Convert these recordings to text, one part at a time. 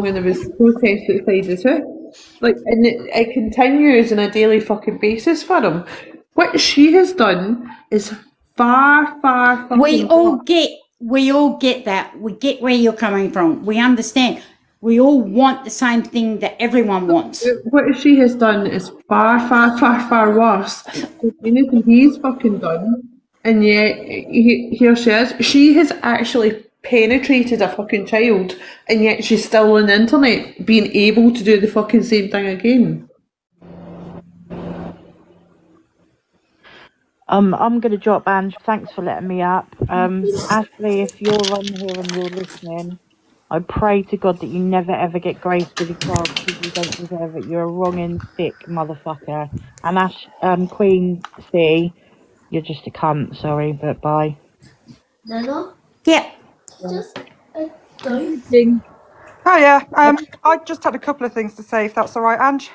along and there was protests outside as well. Like, and it continues on a daily fucking basis for him. What she has done is far fucking we all get that. We get where you're coming from. We understand. We all want the same thing that everyone wants. What she has done is far worse than anything he's fucking done. And yet, here she is. She has actually penetrated a fucking child, and yet she's still on the internet being able to do the fucking same thing again. I'm going to drop Ange. Thanks for letting me up. Ashley, if you're on here and you're listening, I pray to God that you never ever get graced with a child because you don't deserve it. You're a wrong and sick motherfucker. And Queen C, you're just a cunt. Sorry, but bye. Nana? Yeah. Just a thing. Oh yeah. I just had a couple of things to say, if that's all right, Ange.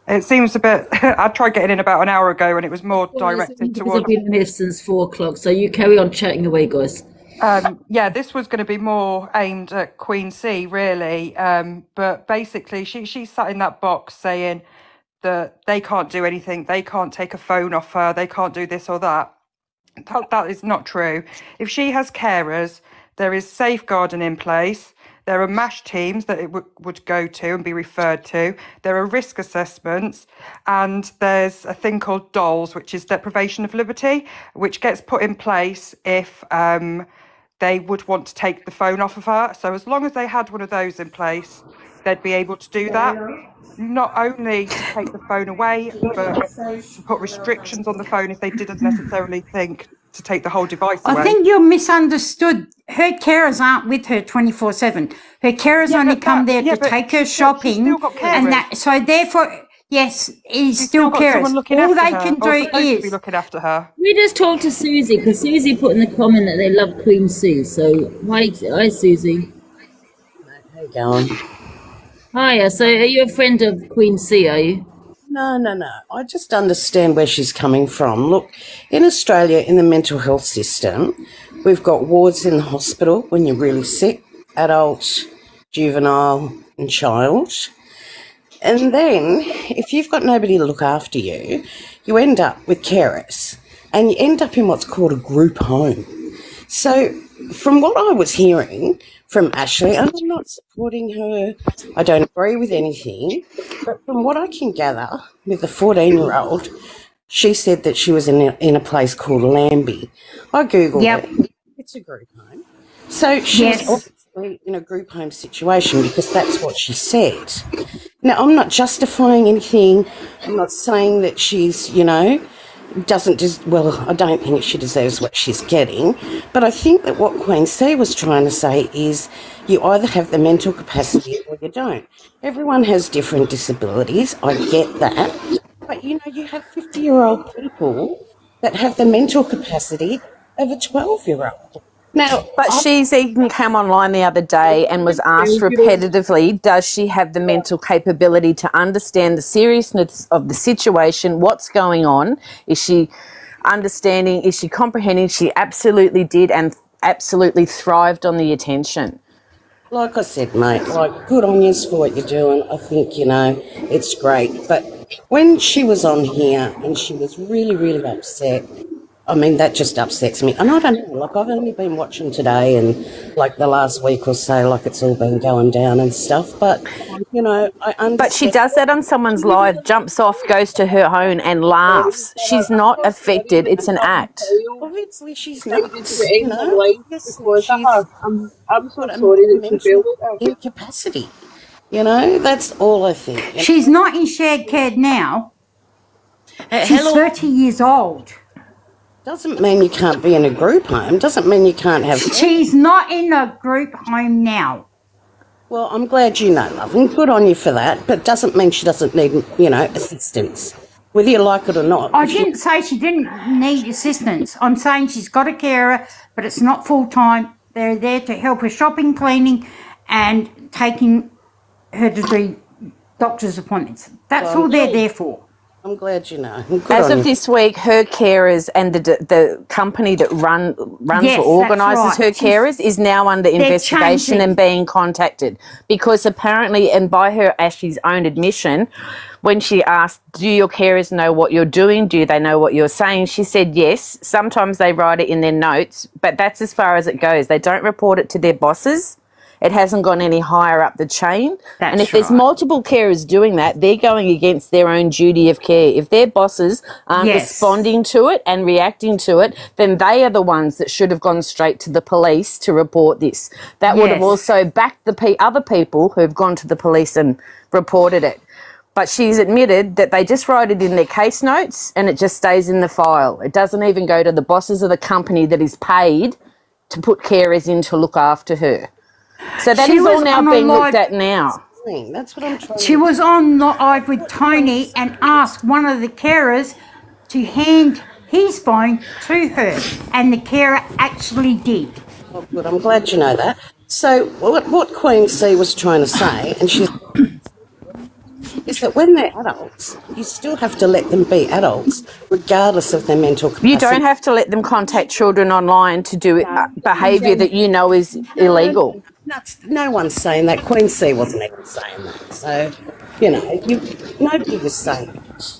It seems a bit. I tried getting in about an hour ago, and it was more directed towards. I've been here since 4 o'clock, so you carry on chatting away, guys. Yeah, this was going to be more aimed at Queen C, really. But basically, she sat in that box saying that they can't do anything, they can't take a phone off her, they can't do this or that. That is not true. If she has carers, there is safeguarding in place. There are MASH teams that it would go to and be referred to. There are risk assessments, and there's a thing called DOLS, which is deprivation of liberty, which gets put in place if they would want to take the phone off of her. So as long as they had one of those in place, they'd be able to do that. Not only to take the phone away, but to put restrictions on the phone if they didn't necessarily think to take the whole device away. I think you're misunderstood. Her carers aren't with her 24/7. Her carers only come there to take her shopping, and that. So therefore, yes, he's still carers. All they can do is be looking after her. We just talked to Susie because Susie put in the comment that they love Queen Sue. So hi, Susie. How you going? Hiya. So are you a friend of Queen C? Are you? No. I just understand where she's coming from. Look, in Australia, in the mental health system, we've got wards in the hospital when you're really sick, adult, juvenile and child. And then if you've got nobody to look after you, you end up with carers and you end up in what's called a group home. So from what I was hearing from Ashley, and I'm not supporting her, I don't agree with anything, but from what I can gather with the 14-year-old, she said that she was in a place called Lambie. I Googled it. It's a group home. So she's obviously in a group home situation because that's what she said. Now, I'm not justifying anything. I'm not saying that she's, doesn't just, well, I don't think she deserves what she's getting, but I think that what Queen C was trying to say is you either have the mental capacity or you don't. Everyone has different disabilities, I get that, but you have 50-year-old people that have the mental capacity of a 12-year-old. Now, but she's even come online the other day and was asked repetitively, does she have the mental capability to understand the seriousness of the situation, what's going on? Is she understanding, is she comprehending? She absolutely did and absolutely thrived on the attention. Like I said, mate, good on you for what you're doing. I think, it's great. But when she was on here and she was really, really upset, I mean, that just upsets me. And I don't know, I've only been watching today and, the last week or so, it's all been going down and stuff. But, I understand. But she does that on someone's live, jumps off, goes to her own and laughs. She's not affected. It's an act. Obviously, she's not. I'm so sorry that she feels incapacity. That's all I think. She's not in shared care now. She's 30 years old. Doesn't mean you can't be in a group home. Doesn't mean you can't have... She's not in a group home now. Well, I'm glad you know, love, and good on you for that, but doesn't mean she doesn't need, assistance, whether you like it or not. I didn't say she didn't need assistance. I'm saying she's got a carer, but it's not full-time. They're there to help her shopping, cleaning, and taking her to the doctor's appointments. That's all they're there for. I'm glad you know. Good As on of you. this week, her carers and the company that runs Yes, or organises that's her right. carers is now under investigation changing. and being contacted because apparently, and by her Ashley's own admission, when she asked, do your carers know what you're doing? Do they know what you're saying? She said yes. Sometimes they write it in their notes, but that's as far as it goes. They don't report it to their bosses. It hasn't gone any higher up the chain. That's and if there's right. multiple carers doing that, they're going against their own duty of care. If their bosses aren't Yes. responding to it and reacting to it, then they are the ones that should have gone straight to the police to report this. That would have Yes. also backed the other people who've gone to the police and reported it. But she's admitted that they just write it in their case notes and it just stays in the file. It doesn't even go to the bosses of the company that is paid to put carers in to look after her. So that She is all was now on a being live- looked at now. That's what I'm trying She was on live with Tony and asked one of the carers to hand his phone to her, and the carer actually did. Oh, good. I'm glad you know that. So what Queen C was trying to say, and she's is that when they're adults, you still have to let them be adults, regardless of their mental capacity. You don't have to let them contact children online to do behaviour that you know is illegal. No one's saying that. Queen C wasn't even saying that. So, nobody was saying that.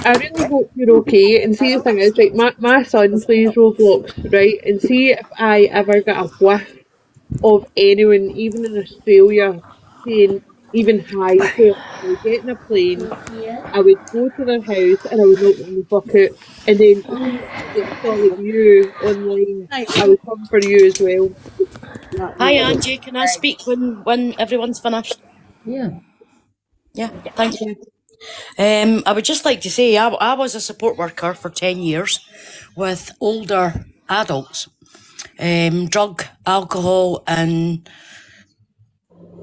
I really hope you're okay. And see, the thing is, like, my son plays Roblox, right? And see if I ever get a whiff of anyone, even in Australia, saying even hi to us, I would get in a plane, I would go to their house and I would knock on the bucket, and then follow you online. I would come for you as well. Hi Angie, can I speak when everyone's finished? Yeah. Yeah, thank you. I would just like to say I was a support worker for 10 years with older adults, drug, alcohol and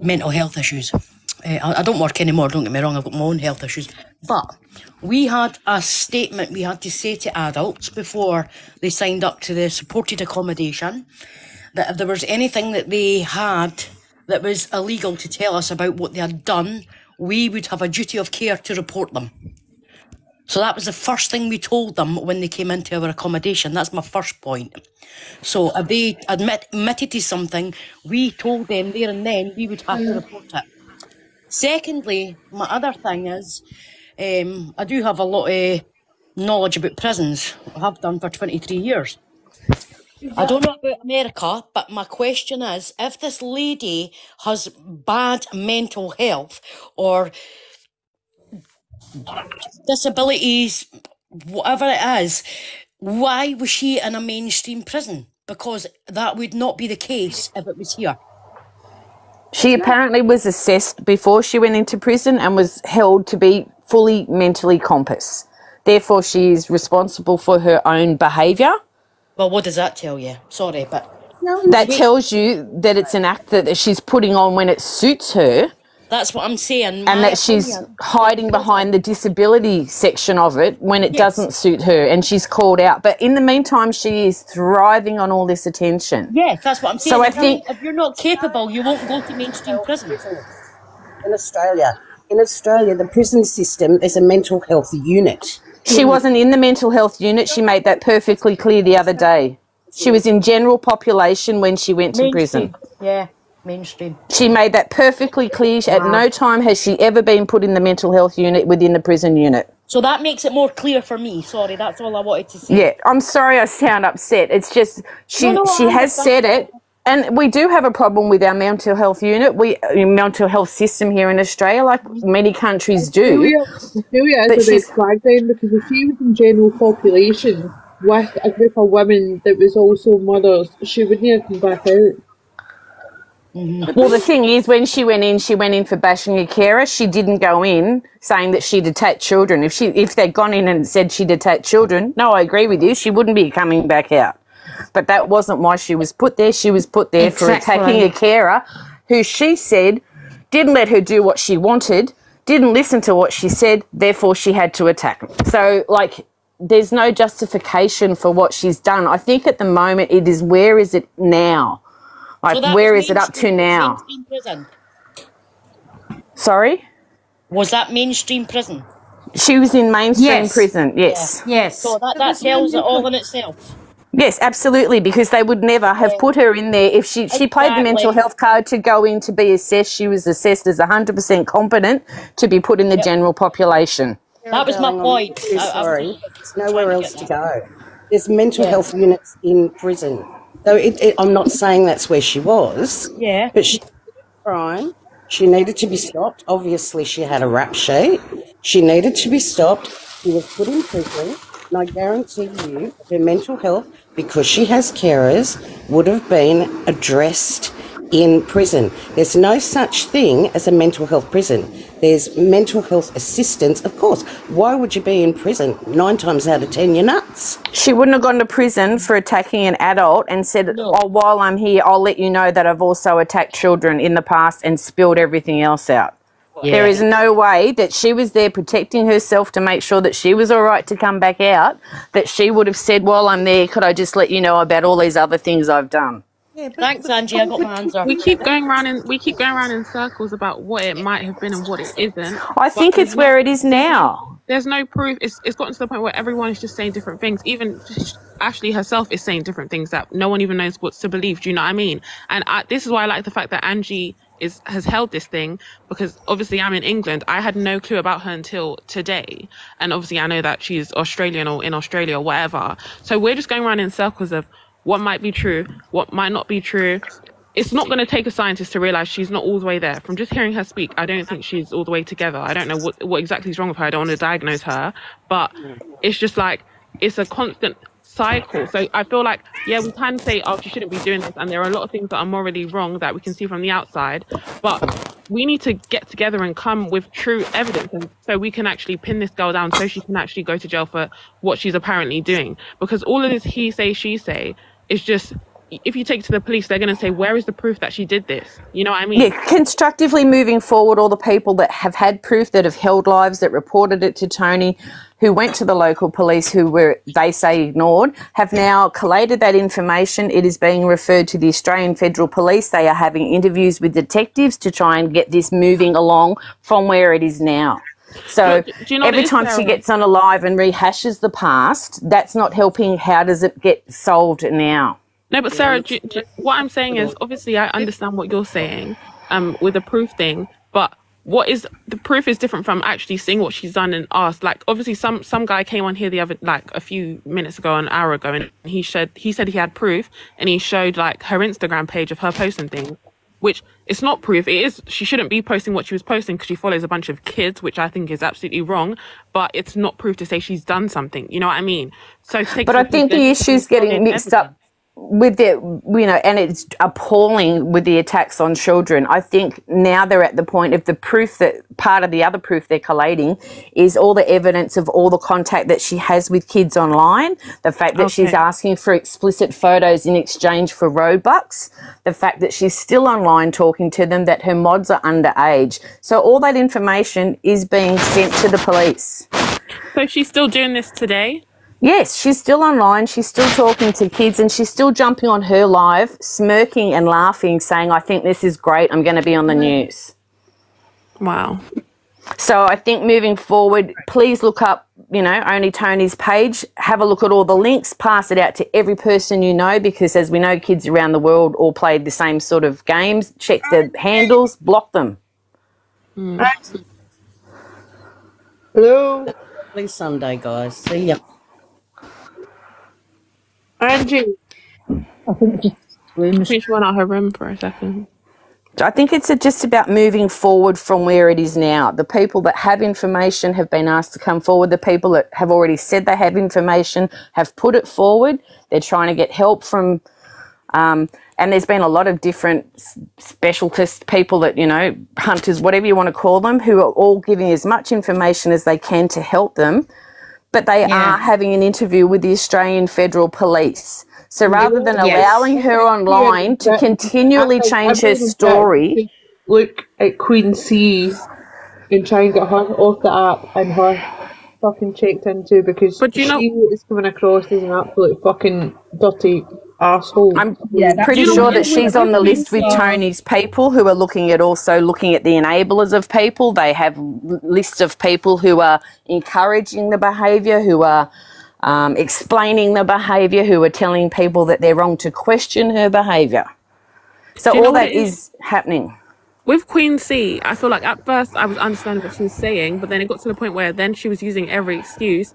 mental health issues. I don't work anymore, don't get me wrong, I've got my own health issues. But we had a statement we had to say to adults before they signed up to the supported accommodation, that if there was anything that they had that was illegal to tell us about what they had done, we would have a duty of care to report them. So that was the first thing we told them when they came into our accommodation. That's my first point. So if they admitted to something, we told them there and then we would have to report it. Secondly, my other thing is, I do have a lot of knowledge about prisons. I have done for 23 years. I don't know about America, but my question is, if this lady has bad mental health or disabilities, whatever it is, why was she in a mainstream prison? Because that would not be the case if it was here. She apparently was assessed before she went into prison and was held to be fully mentally compass. Therefore, she is responsible for her own behaviour. Well, what does that tell you? Sorry, but... That tells you that it's an act that she's putting on when it suits her. That's what I'm saying. And that she's hiding behind the disability section of it when it doesn't suit her, and she's called out. But in the meantime, she is thriving on all this attention. Yes, that's what I'm saying. So I think if you're not capable, you won't go to mainstream prison. In Australia, the prison system is a mental health unit. She wasn't in the mental health unit. She made that perfectly clear the other day. She was in general population when she went to prison. Yeah, mainstream. She made that perfectly clear. At no time has she ever been put in the mental health unit within the prison unit. So that makes it more clear for me. Sorry, that's all I wanted to say. Yeah, I'm sorry I sound upset. It's just she has said it. And we do have a problem with our mental health unit, mental health system here in Australia, like many countries do. Australia is a big flag then, because if she was in general population with a group of women that was also mothers, she wouldn't have come back out. Mm-hmm. Well, the thing is, when she went in for bashing a carer. She didn't go in saying that she'd attacked children. If they'd gone in and said she'd attacked children, no, I agree with you, she wouldn't be coming back out. But that wasn't why she was put there. She was put there for attacking a carer who she said didn't let her do what she wanted, didn't listen to what she said, therefore she had to attack. So, there's no justification for what she's done. I think at the moment it is, where is it now? Where is it up to now? Mainstream prison. Sorry? Was that mainstream prison? She was in mainstream prison, yes. Yes. So that tells it all in itself. Yes, absolutely, because they would never have put her in there. If she played the mental health card to go in to be assessed, she was assessed as 100% competent to be put in the general population. That was my point. Sorry, there's nowhere else to go. There's mental health units in prison. So I'm not saying that's where she was. Yeah. But she crime. She needed to be stopped. Obviously, she had a rap sheet. She needed to be stopped. She was put in prison. And I guarantee you her mental health, because she has carers, would have been addressed in prison. There's no such thing as a mental health prison. There's mental health assistance, of course. Why would you be in prison? 9 times out of 10, you're nuts. She wouldn't have gone to prison for attacking an adult and said, oh, while I'm here, I'll let you know that I've also attacked children in the past and spilled everything else out. Yeah. There is no way that she was there protecting herself to make sure that she was all right to come back out, that she would have said, while I'm there, could I just let you know about all these other things I've done? Yeah, thanks, Angie. I got my answer. We keep going around in circles about what it might have been and what it isn't. I think it's where it is now. There's no proof. It's gotten to the point where everyone is just saying different things. Even Ashley herself is saying different things that no one even knows what to believe. Do you know what I mean? And this is why I like the fact that Angie has held this thing, because obviously I'm in England. I had no clue about her until today. And obviously I know that she's Australian or in Australia or whatever. So we're just going around in circles of what might be true, what might not be true. It's not going to take a scientist to realize she's not all the way there. From just hearing her speak, I don't think she's all the way together. I don't know what exactly is wrong with her. I don't want to diagnose her. But it's just like, it's a constant cycle. So I feel like, yeah, we can say, oh, she shouldn't be doing this. And there are a lot of things that are morally wrong that we can see from the outside. But we need to get together and come with true evidence, and so we can actually pin this girl down so she can actually go to jail for what she's apparently doing. Because all of this he say, she say is just, if you take it to the police, they're going to say, where is the proof that she did this? You know what I mean? Yeah, constructively moving forward, all the people that have had proof, that have held lives, that reported it to Tony, who went to the local police, who were, they say, ignored, have now collated that information. It is being referred to the Australian Federal Police. They are having interviews with detectives to try and get this moving along from where it is now. So do you know every time she gets on a live and rehashes the past, that's not helping. How does it get solved now? No, but Sarah, what I'm saying is, obviously I understand what you're saying with the proof thing, but what is the proof is different from actually seeing what she's done and asked. Like, obviously some guy came on here the other, like a few minutes ago, an hour ago, and he said he had proof, and he showed like her Instagram page of her posting things, which it's not proof. It is, she shouldn't be posting what she was posting because she follows a bunch of kids, which I think is absolutely wrong, but it's not proof to say she's done something. You know what I mean? So but I think the issue's getting mixed up with the, you know, and it's appalling with the attacks on children. I think now they're at the point of the proof, that part of the other proof they're collating is all the evidence of all the contact that she has with kids online, the fact that she's asking for explicit photos in exchange for Robux, the fact that she's still online talking to them, that her mods are underage. So all that information is being sent to the police. So she's still doing this today? Yes, she's still online, she's still talking to kids, and she's still jumping on her live, smirking and laughing, saying, I think this is great, I'm going to be on the news. Wow. So I think moving forward, please look up, you know, Only Tony's page, have a look at all the links, pass it out to every person you know, because as we know, kids around the world all played the same sort of games. Check the handles, block them. Hello. Please Sunday, guys. See ya. Angie. I think just she went out her room for a second. I think it's just about moving forward from where it is now. The people that have information have been asked to come forward. The people that have already said they have information have put it forward. They're trying to get help from, and there's been a lot of different specialist people that, you know, hunters, whatever you want to call them, who are all giving as much information as they can to help them. But they are having an interview with the Australian Federal Police. So rather than allowing her online to continually change her story. Look at Queen C and try and get her off the app and her fucking checked into, because she is coming across as an absolute fucking dirty Arsehole. I'm pretty sure that she's on the list with Tony's people who are looking at the enablers of people. They have lists of people who are encouraging the behaviour, who are explaining the behaviour, who are telling people that they're wrong to question her behaviour. So all that is happening. With Queen C, I feel like at first I was understanding what she was saying, but then it got to the point where then she was using every excuse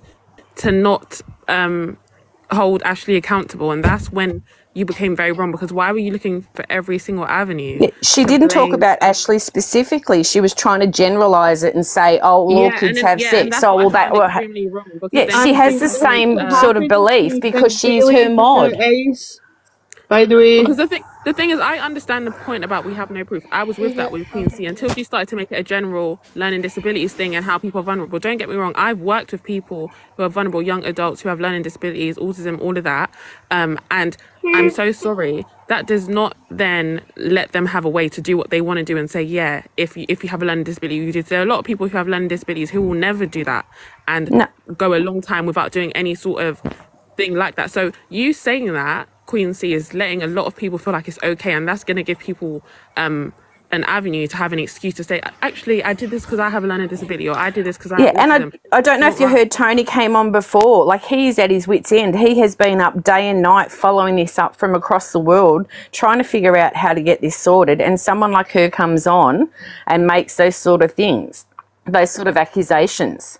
to not hold Ashley accountable, and that's when you became very wrong, because why were you looking for every single avenue? Yeah, she didn't talk about Ashley specifically. She was trying to generalise it and say, oh, well, all kids have sex. So all that were she has the same sort of belief because she's her mod. By the way, because the thing is, I understand the point about we have no proof. I was with that with Queen C until she started to make it a general learning disabilities thing and how people are vulnerable. Don't get me wrong, I've worked with people who are vulnerable, young adults who have learning disabilities, autism, all of that. And I'm so sorry. That does not then let them have a way to do what they want to do and say, yeah, if you have a learning disability, you do. There are a lot of people who have learning disabilities who will never do that and go a long time without doing any sort of thing like that. So you saying that, Queen C, is letting a lot of people feel like it's okay, and that's going to give people an avenue to have an excuse to say, actually, I did this because I have a learning disability, or I did this because I have autism. And I don't know if you heard Tony came on before. Like, he's at his wit's end. He has been up day and night following this up from across the world, trying to figure out how to get this sorted, and someone like her comes on and makes those sort of things, those sort of accusations.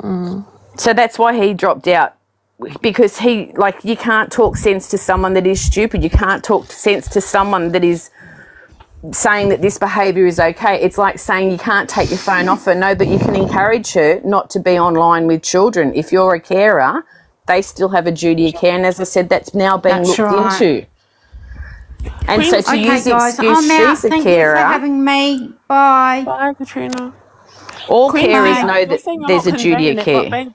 So that's why he dropped out. Because you can't talk sense to someone that is stupid. You can't talk sense to someone that is saying that this behaviour is okay. It's like saying you can't take your phone off her. No, but you can encourage her not to be online with children. If you're a carer, they still have a duty of care. And as I said, that's now being looked into. And so to use the excuse she's a carer. Thank you for having me. Bye. Bye, Katrina. All carers know that there's a duty of care.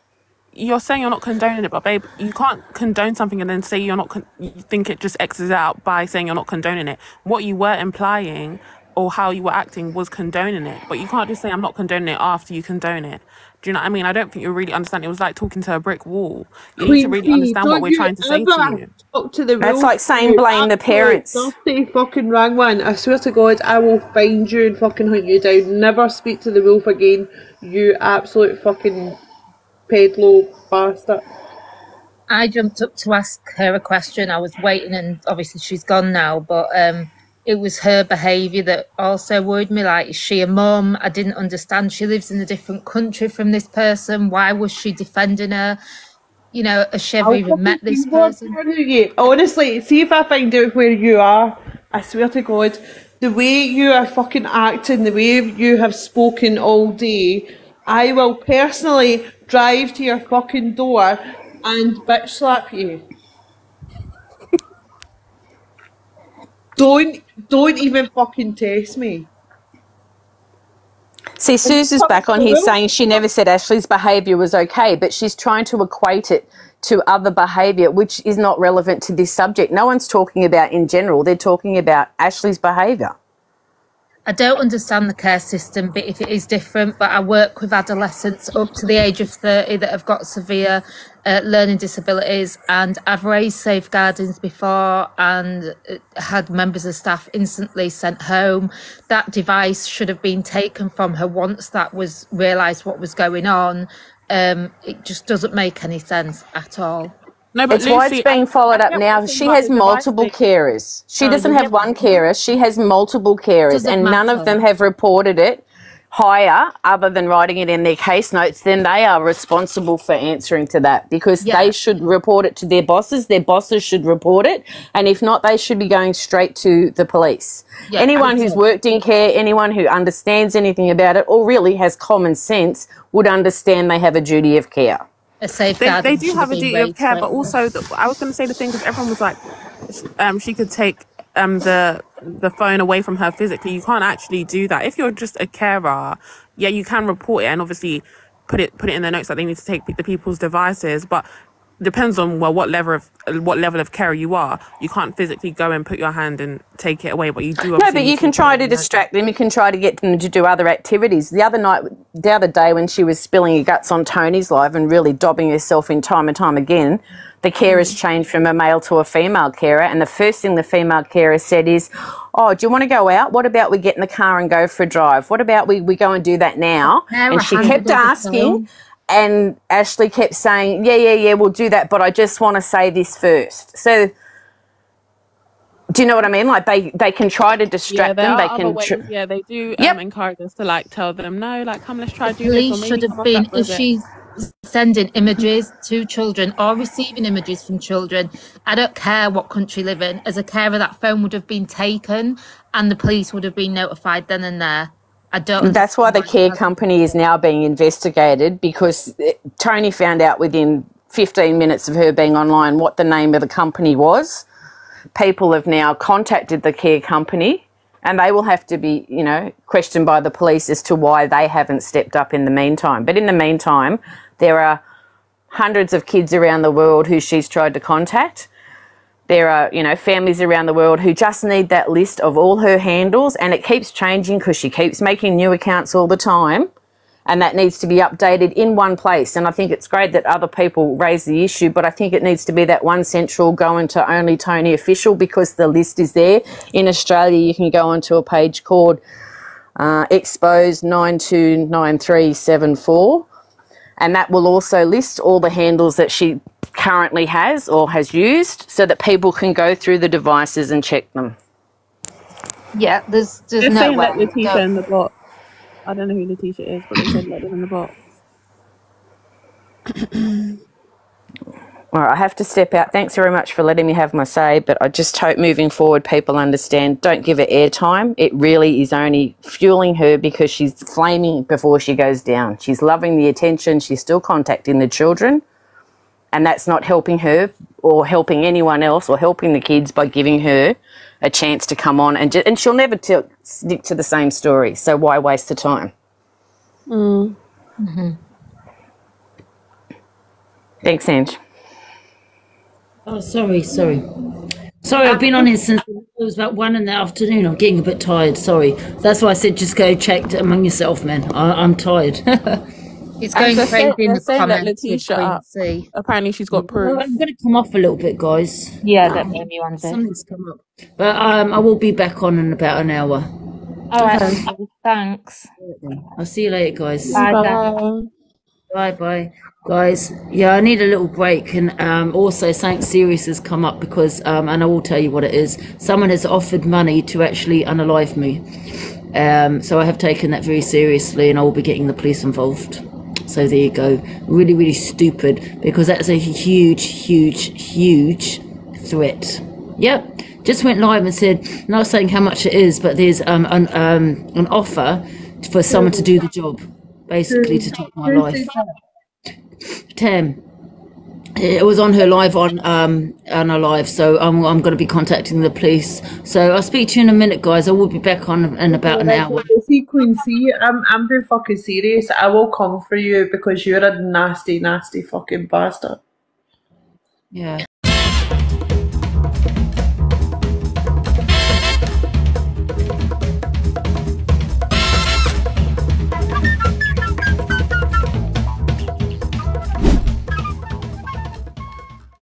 You're saying you're not condoning it, but babe, you can't condone something and then say you're not. You think it just X's out by saying you're not condoning it. What you were implying or how you were acting was condoning it, but you can't just say I'm not condoning it after you condone it. Do you know what I mean? I don't think you really understand. It was like talking to a brick wall. You need to really understand what we're trying to say to you. That's like saying blame the parents. Nasty fucking wrong one. I swear to God, I will find you and fucking hunt you down. Never speak to the wolf again. You absolute fucking pedalo bastard. I jumped up to ask her a question. I was waiting, and obviously she's gone now, but it was her behaviour that also worried me. Like, is she a mum? I didn't understand. She lives in a different country from this person. Why was she defending her? You know, has she ever even met this person? Honestly, see if I find out where you are. I swear to God, the way you are fucking acting, the way you have spoken all day, I will personally drive to your fucking door and bitch slap you. Don't even fucking test me. See, Susan's back on here saying she never said Ashley's behaviour was okay, but she's trying to equate it to other behaviour, which is not relevant to this subject. No one's talking about in general. They're talking about Ashley's behaviour. I don't understand the care system, but if it is different, but I work with adolescents up to the age of 30 that have got severe learning disabilities, and I've raised safeguardings before and had members of staff instantly sent home. That device should have been taken from her once that was realised what was going on. It just doesn't make any sense at all. No, but it's why it's being followed up now. She has multiple carers. She doesn't have one carer. She has multiple carers, and none of them have reported it higher, other than writing it in their case notes. Then they are responsible for answering to that, because they should report it to their bosses. Their bosses should report it, and if not, they should be going straight to the police. Anyone who's worked in care, anyone who understands anything about it, or really has common sense, would understand they have a duty of care. They do have a duty of care, but also I was going to say the thing, because everyone was like, she could take the phone away from her physically. You can't actually do that. If you're just a carer, yeah, you can report it and obviously put it in the notes that they need to take the people's devices, but depends on what level of carer you are. You can't physically go and put your hand and take it away, but you do. No, but you can try to distract them. You can try to get them to do other activities. The other night, the other day when she was spilling her guts on Tony's live and really dobbing herself in time and time again, the carer's changed from a male to a female carer, and the first thing the female carer said is, oh, do you want to go out? What about we get in the car and go for a drive? What about we go and do that now? And she kept asking, and Ashley kept saying, yeah, we'll do that, but I just want to say this first. So do you know what I mean? Like they can try to distract them. They can. They do encourage us to like tell them no, like come, let's try do this. Police should have been, if she's sending images to children or receiving images from children, I don't care what country you live in, as a carer that phone would have been taken and the police would have been notified then and there. I don't. That's why the care company is now being investigated, because Tony found out within 15 minutes of her being online what the name of the company was. People have now contacted the care company and they will have to be, you know, questioned by the police as to why they haven't stepped up in the meantime. But in the meantime, there are hundreds of kids around the world who she's tried to contact. There are, you know, families around the world who just need that list of all her handles, and it keeps changing because she keeps making new accounts all the time. And that needs to be updated in one place. And I think it's great that other people raise the issue, but I think it needs to be that one central go into only Tony official, because the list is there. In Australia, you can go onto a page called expose 929374, and that will also list all the handles that she currently has or has used, so that people can go through the devices and check them. Yeah, there's They're no saying way. like Letitia in the box. I don't know who Letitia is, but they said let them in the box. All right, I have to step out. Thanks very much for letting me have my say, but I just hope moving forward people understand, don't give it airtime. It really is only fueling her because she's flaming before she goes down. She's loving the attention. She's still contacting the children, and that's not helping her or helping anyone else or helping the kids by giving her a chance to come on, and she'll never stick to the same story. So why waste the time? Thanks, Ange. Oh, sorry. I've been on here since it was about 1 in the afternoon. I'm getting a bit tired. Sorry. That's why I said just go check among yourself, man. I'm tired. It's going crazy in the comments. Letitia, apparently she's got proof. I'm going to come off a little bit, guys. Yeah, that made me want to. Something's come up. But I will be back on in about an hour. All right, thanks. I'll see you later, guys. Bye. Bye. Guys, yeah, I need a little break, and also something serious has come up because, and I will tell you what it is. Someone has offered money to actually unalive me. So I have taken that very seriously, and I will be getting the police involved. So there you go. Really, really stupid, because that's a huge threat. Yep. Just went live and said, not saying how much it is, but there's an offer for someone to do the job, basically to take my life. Tam, it was on her live on her live, so I'm going to be contacting the police. So I'll speak to you in a minute, guys. I will be back on in about an hour. See, Queen C, I'm being fucking serious. I will come for you because you're a nasty fucking bastard. Yeah.